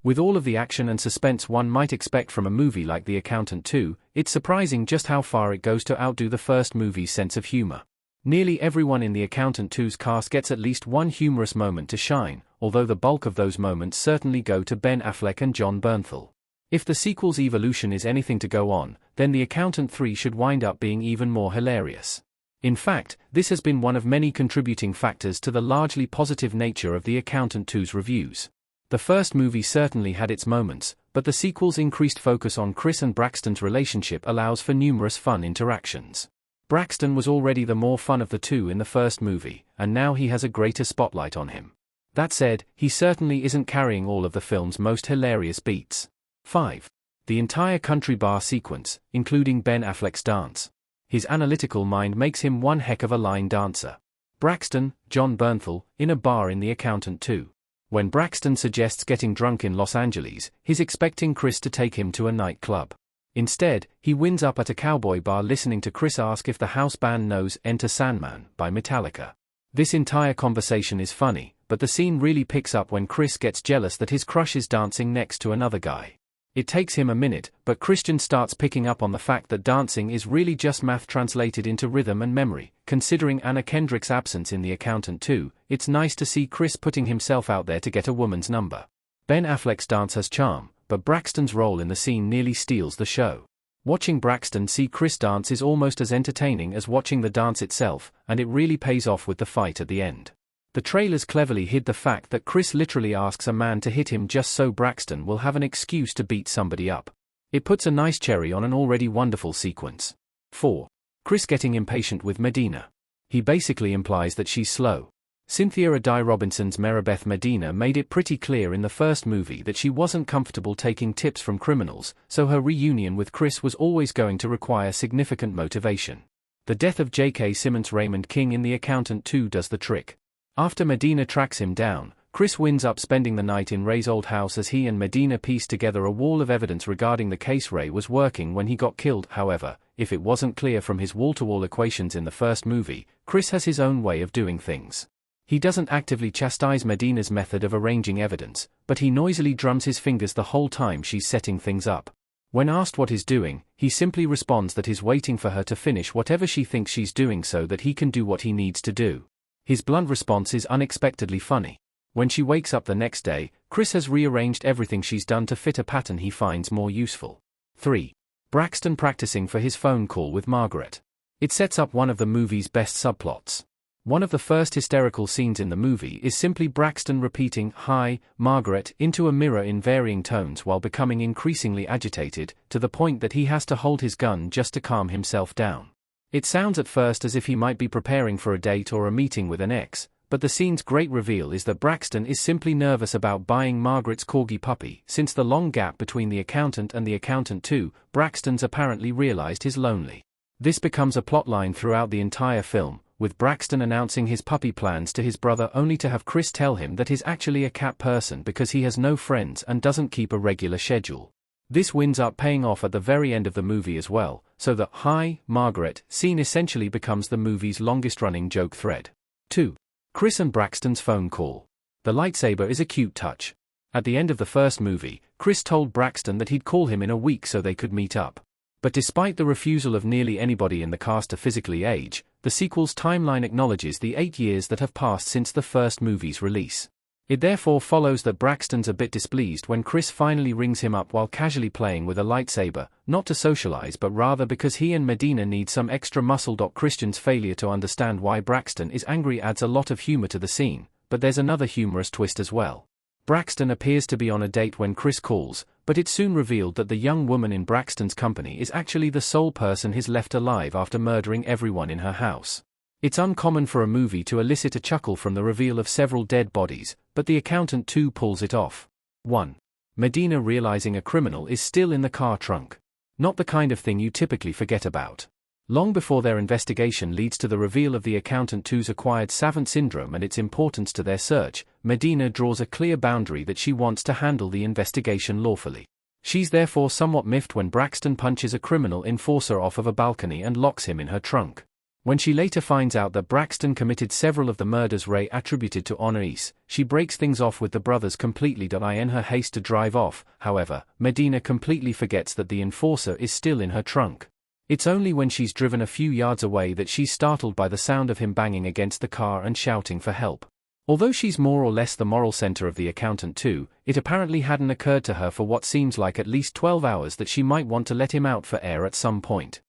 With all of the action and suspense one might expect from a movie like The Accountant 2, it's surprising just how far it goes to outdo the first movie's sense of humor. Nearly everyone in The Accountant 2's cast gets at least one humorous moment to shine, although the bulk of those moments certainly go to Ben Affleck and Jon Bernthal. If the sequel's evolution is anything to go on, then The Accountant 3 should wind up being even more hilarious. In fact, this has been one of many contributing factors to the largely positive nature of The Accountant 2's reviews. The first movie certainly had its moments, but the sequel's increased focus on Chris and Braxton's relationship allows for numerous fun interactions. Braxton was already the more fun of the two in the first movie, and now he has a greater spotlight on him. That said, he certainly isn't carrying all of the film's most hilarious beats. 5. The entire country bar sequence, including Ben Affleck's dance. His analytical mind makes him one heck of a line dancer. Braxton, Jon Bernthal, in a bar in The Accountant 2. When Braxton suggests getting drunk in Los Angeles, he's expecting Chris to take him to a nightclub. Instead, he winds up at a cowboy bar listening to Chris ask if the house band knows Enter Sandman by Metallica. This entire conversation is funny, but the scene really picks up when Chris gets jealous that his crush is dancing next to another guy. It takes him a minute, but Christian starts picking up on the fact that dancing is really just math translated into rhythm and memory. Considering Anna Kendrick's absence in The Accountant 2, it's nice to see Chris putting himself out there to get a woman's number. Ben Affleck's dance has charm, but Braxton's role in the scene nearly steals the show. Watching Braxton see Chris dance is almost as entertaining as watching the dance itself, and it really pays off with the fight at the end. The trailers cleverly hid the fact that Chris literally asks a man to hit him just so Braxton will have an excuse to beat somebody up. It puts a nice cherry on an already wonderful sequence. 4. Chris getting impatient with Medina. He basically implies that she's slow. Cynthia Addai Robinson's Maribeth Medina made it pretty clear in the first movie that she wasn't comfortable taking tips from criminals, so her reunion with Chris was always going to require significant motivation. The death of J.K. Simmons Raymond King in The Accountant 2 does the trick. After Medina tracks him down, Chris winds up spending the night in Ray's old house as he and Medina piece together a wall of evidence regarding the case Ray was working when he got killed. However, if it wasn't clear from his wall-to-wall equations in the first movie, Chris has his own way of doing things. He doesn't actively chastise Medina's method of arranging evidence, but he noisily drums his fingers the whole time she's setting things up. When asked what he's doing, he simply responds that he's waiting for her to finish whatever she thinks she's doing so that he can do what he needs to do. His blunt response is unexpectedly funny. When she wakes up the next day, Chris has rearranged everything she's done to fit a pattern he finds more useful. 3. Braxton practicing for his phone call with Margaret. It sets up one of the movie's best subplots. One of the first hysterical scenes in the movie is simply Braxton repeating, "Hi, Margaret," into a mirror in varying tones while becoming increasingly agitated, to the point that he has to hold his gun just to calm himself down. It sounds at first as if he might be preparing for a date or a meeting with an ex, but the scene's great reveal is that Braxton is simply nervous about buying Margaret's corgi puppy. Since the long gap between The Accountant and The Accountant 2, Braxton's apparently realized he's lonely. This becomes a plotline throughout the entire film, with Braxton announcing his puppy plans to his brother only to have Chris tell him that he's actually a cat person because he has no friends and doesn't keep a regular schedule. This winds up paying off at the very end of the movie as well, so the "Hi, Margaret" scene essentially becomes the movie's longest-running joke thread. 2. Chris and Braxton's phone call. The lightsaber is a cute touch. At the end of the first movie, Chris told Braxton that he'd call him in a week so they could meet up. But despite the refusal of nearly anybody in the cast to physically age, the sequel's timeline acknowledges the 8 years that have passed since the first movie's release. It therefore follows that Braxton's a bit displeased when Chris finally rings him up while casually playing with a lightsaber, not to socialize but rather because he and Medina need some extra muscle. Christian's failure to understand why Braxton is angry adds a lot of humor to the scene, but there's another humorous twist as well. Braxton appears to be on a date when Chris calls, but it's soon revealed that the young woman in Braxton's company is actually the sole person he's left alive after murdering everyone in her house. It's uncommon for a movie to elicit a chuckle from the reveal of several dead bodies, but The Accountant 2 pulls it off. 1. Medina realizing a criminal is still in the car trunk. Not the kind of thing you typically forget about. Long before their investigation leads to the reveal of The Accountant 2's acquired savant syndrome and its importance to their search, Medina draws a clear boundary that she wants to handle the investigation lawfully. She's therefore somewhat miffed when Braxton punches a criminal enforcer off of a balcony and locks him in her trunk. When she later finds out that Braxton committed several of the murders Ray attributed to Anais, she breaks things off with the brothers completely. In her haste to drive off, however, Medina completely forgets that the enforcer is still in her trunk. It's only when she's driven a few yards away that she's startled by the sound of him banging against the car and shouting for help. Although she's more or less the moral center of the accountant too, it apparently hadn't occurred to her for what seems like at least 12 hours that she might want to let him out for air at some point.